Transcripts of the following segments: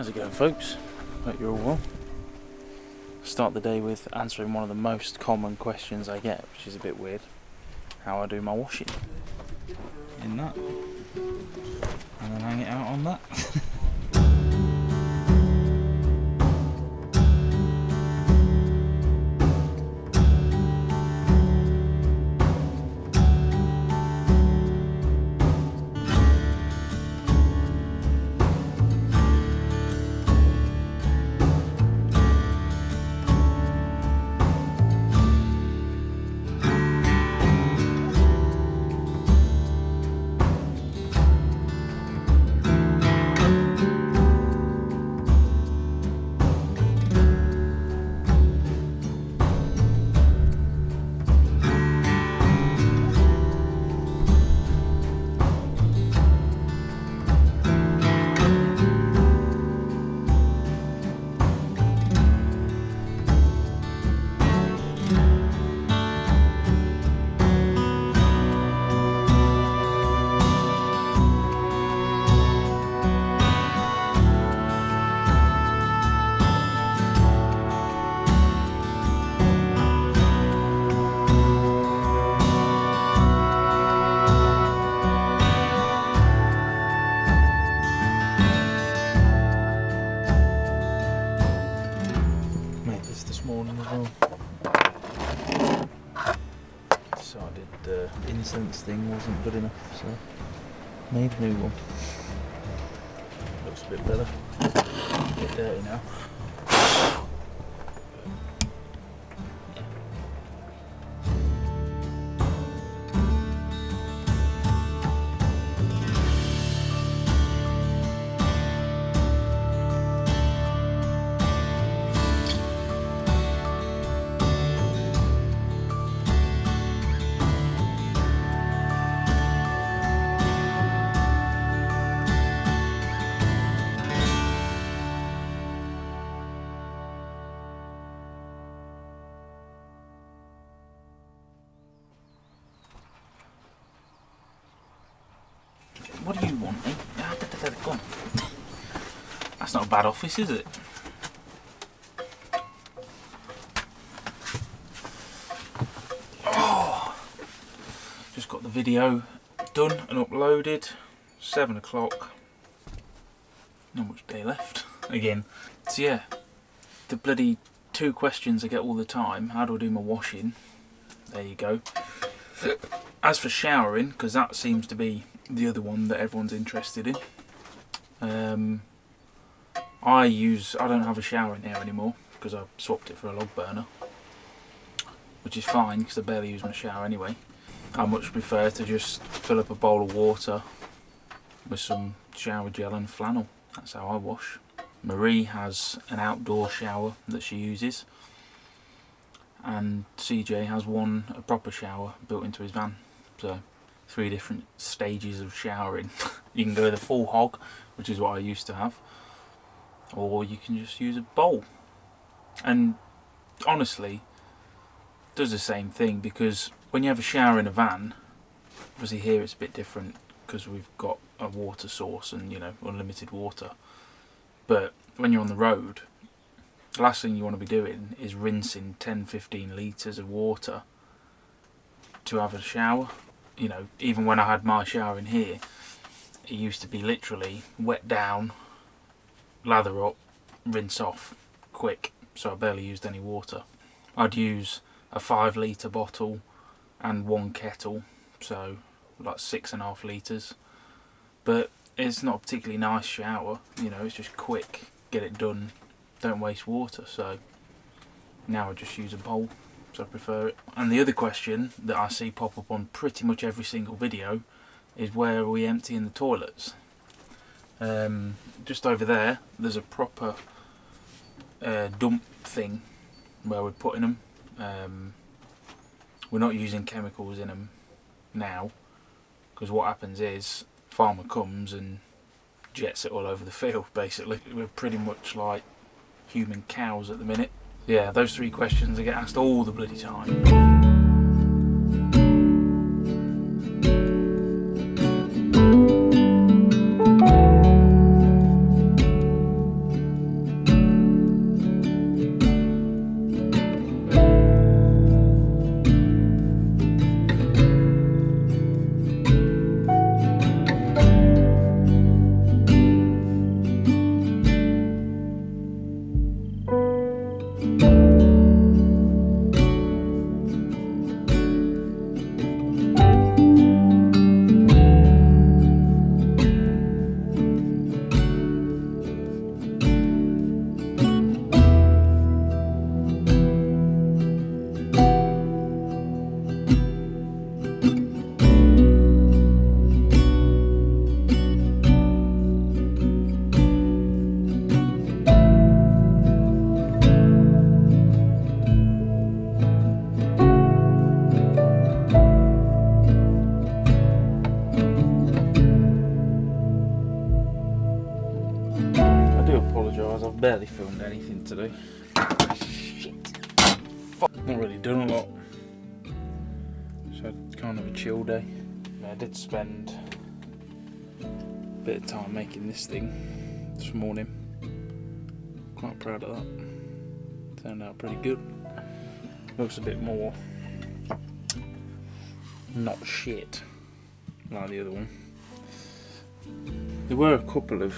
How's it going, folks? Hope you're all well. Start the day with answering one of the most common questions I get, which is a bit weird. How I do my washing. In that. And then hang it out on that. This morning as well. Decided the incense thing wasn't good enough, so made a new one. Looks a bit better. A bit dirty now. What do you want, eh? Go on. That's not a bad office, is it? Oh, just got the video done and uploaded. 7 o'clock. Not much day left. Again. So yeah, the bloody 2 questions I get all the time. How do I do my washing? There you go. As for showering, because that seems to be the other one that everyone's interested in. I don't have a shower in here anymore because I swapped it for a log burner, which is fine because I barely use my shower anyway. I much prefer to just fill up a bowl of water with some shower gel and flannel. That's how I wash. Marie has an outdoor shower that she uses, and CJ has a proper shower built into his van. So 3 different stages of showering. You can go the full hog, which is what I used to have, or you can just use a bowl. And honestly, it does the same thing, because when you have a shower in a van, obviously here it's a bit different because we've got a water source and, you know, unlimited water. But when you're on the road, the last thing you want to be doing is rinsing 10-15 litres of water to have a shower. You know, even when I had my shower in here, it used to be literally wet down, lather up, rinse off, quick. So I barely used any water. I'd use a 5 litre bottle and 1 kettle, so like 6.5 litres. But it's not a particularly nice shower, you know, it's just quick, get it done, don't waste water. So now I just use a bowl. So I prefer it. And the other question that I see pop up on pretty much every single video is, where are we emptying the toilets? Just over there, there's a proper dump thing where we're putting them. We're not using chemicals in them now, because what happens is farmer comes and jets it all over the field. Basically, we're pretty much like human cows at the minute. Yeah, those 3 questions I get asked all the bloody time. realise I've barely filmed anything today. Shit. Not really done a lot. So I had kind of a chill day. I did spend a bit of time making this thing this morning. Quite proud of that. Turned out pretty good. Looks a bit more not shit like the other one. There were a couple of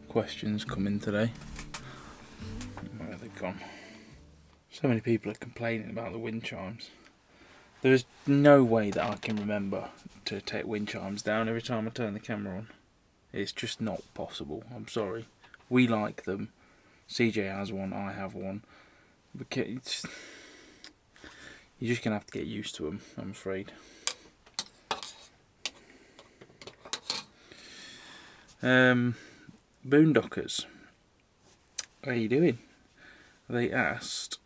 questions coming today. Where have they gone? So many people are complaining about the wind chimes. There is no way that I can remember to take wind chimes down every time I turn the camera on. It's just not possible. I'm sorry. We like them. CJ has one, I have one. You're just going to have to get used to them, I'm afraid. Boondockers, how are you doing? They asked,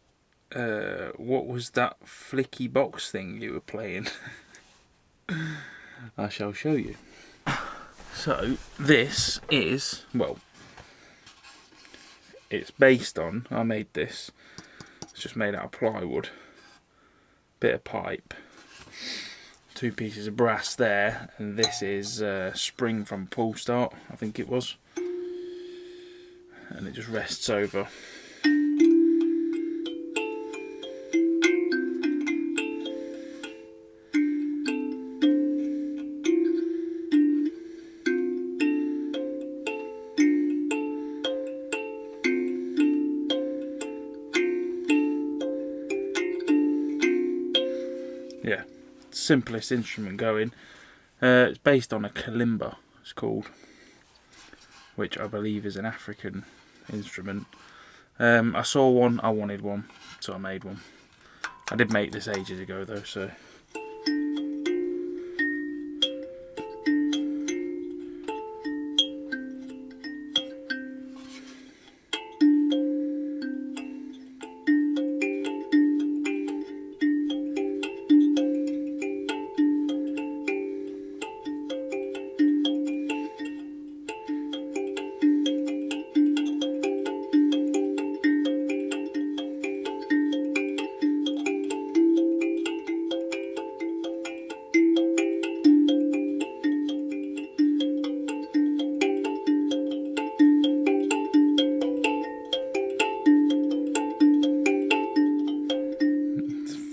what was that flicky box thing you were playing? I shall show you. So, this is, well, it's based on, I made this, it's just made out of plywood, bit of pipe, 2 pieces of brass there, and this is spring from pull start, I think it was, and it just rests over. Yeah, simplest instrument going. It's based on a kalimba, it's called, which I believe is an African instrument. I saw one, I wanted one, so I made one. I did make this ages ago though, so.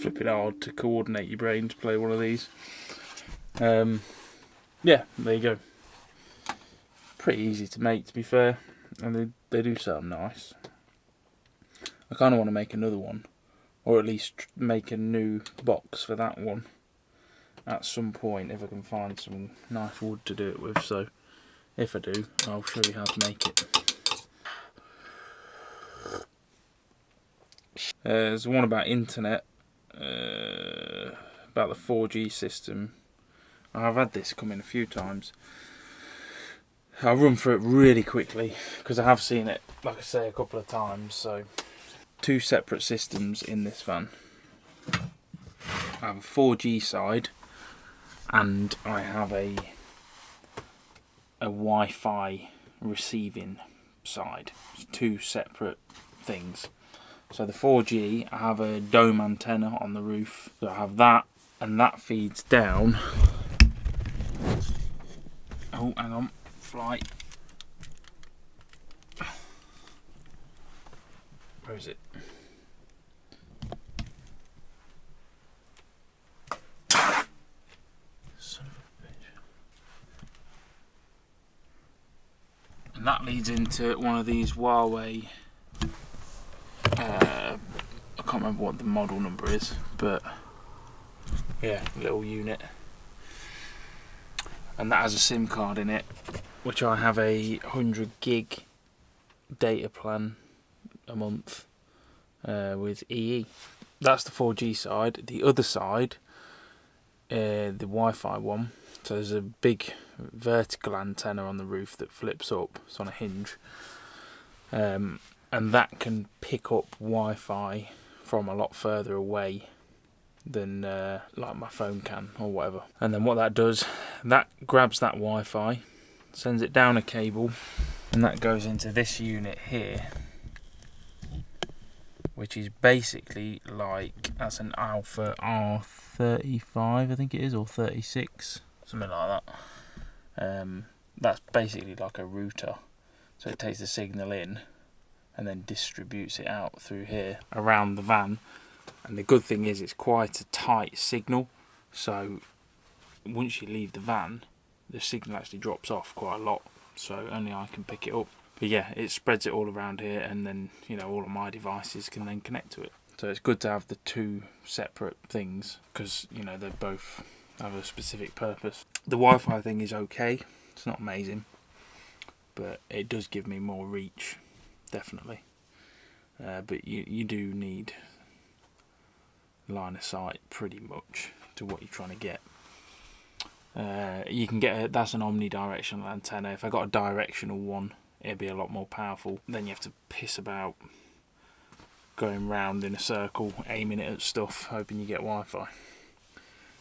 Flipping hard to coordinate your brain to play one of these. Yeah, there you go. Pretty easy to make, to be fair, and they do sound nice. I kind of want to make another one, or at least make a new box for that one at some point if I can find some nice wood to do it with. So if I do, I'll show you how to make it. There's one about internet, about the 4G system. I've had this come in a few times. I'll run through it really quickly because I have seen it, like I say, a couple of times. So 2 separate systems in this van. I have a 4G side and I have a Wi-Fi receiving side. It's 2 separate things. So the 4G, I have a dome antenna on the roof. So I have that, and that feeds down. Oh, hang on, fly. Where is it? Son of a bitch. And that leads into one of these Huawei. I can't remember what the model number is, but yeah, little unit. And that has a SIM card in it, which I have a 100 gig data plan a month with EE. That's the 4G side. The other side, the Wi-Fi one. So there's a big vertical antenna on the roof that flips up. It's on a hinge. And that can pick up Wi-Fi from a lot further away than like my phone can or whatever. And then what that does, that grabs that Wi-Fi, sends it down a cable And that goes into this unit here, which is basically like, that's an Alpha R35 I think it is, or 36, something like that. That's basically like a router, so it takes the signal in and then distributes it out through here around the van. And the good thing is it's quite a tight signal, so once you leave the van the signal actually drops off quite a lot, so only I can pick it up. But yeah, it spreads it all around here, and then, you know, all of my devices can then connect to it. So it's good to have the two separate things, because, you know, they both have a specific purpose. The Wi-Fi thing is okay, it's not amazing, but it does give me more reach, definitely. But you do need line of sight pretty much to what you're trying to get. You can get that's an omnidirectional antenna. If I got a directional one, it'd be a lot more powerful. Then you have to piss about going round in a circle, aiming it at stuff, hoping you get Wi-Fi.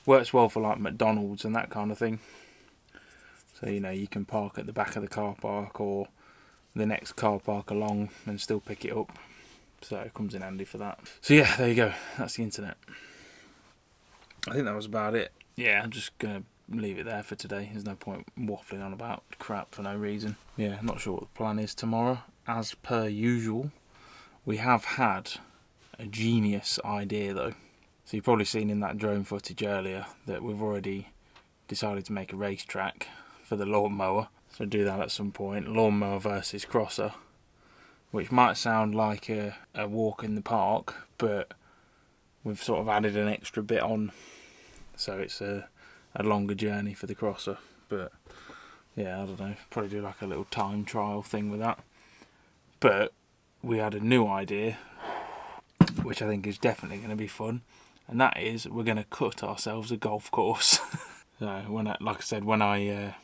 Works well for like McDonald's and that kind of thing. So, you know, you can park at the back of the car park or the next car park along and still pick it up. So it comes in handy for that. So yeah, there you go. That's the internet. I think that was about it. Yeah, I'm just going to leave it there for today. There's no point waffling on about crap for no reason. Yeah, I'm not sure what the plan is tomorrow. As per usual, we have had a genius idea though. So you've probably seen in that drone footage earlier that we've already decided to make a racetrack for the lawnmower. So do that at some point. Lawnmower versus crosser, which might sound like a walk in the park, but we've sort of added an extra bit on, so it's a longer journey for the crosser. But yeah, I don't know, probably do like a little time trial thing with that. But we had a new idea, which I think is definitely going to be fun, and that is we're going to cut ourselves a golf course. So like I said, when I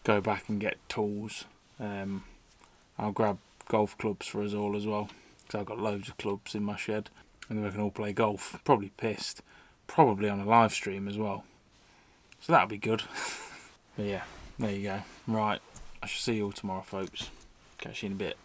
go back and get tools, I'll grab golf clubs for us all as well, because I've got loads of clubs in my shed, and then we can all play golf. Probably pissed, probably on a live stream as well, so that'll be good. But yeah, there you go. Right, I shall see you all tomorrow, folks. Catch you in a bit.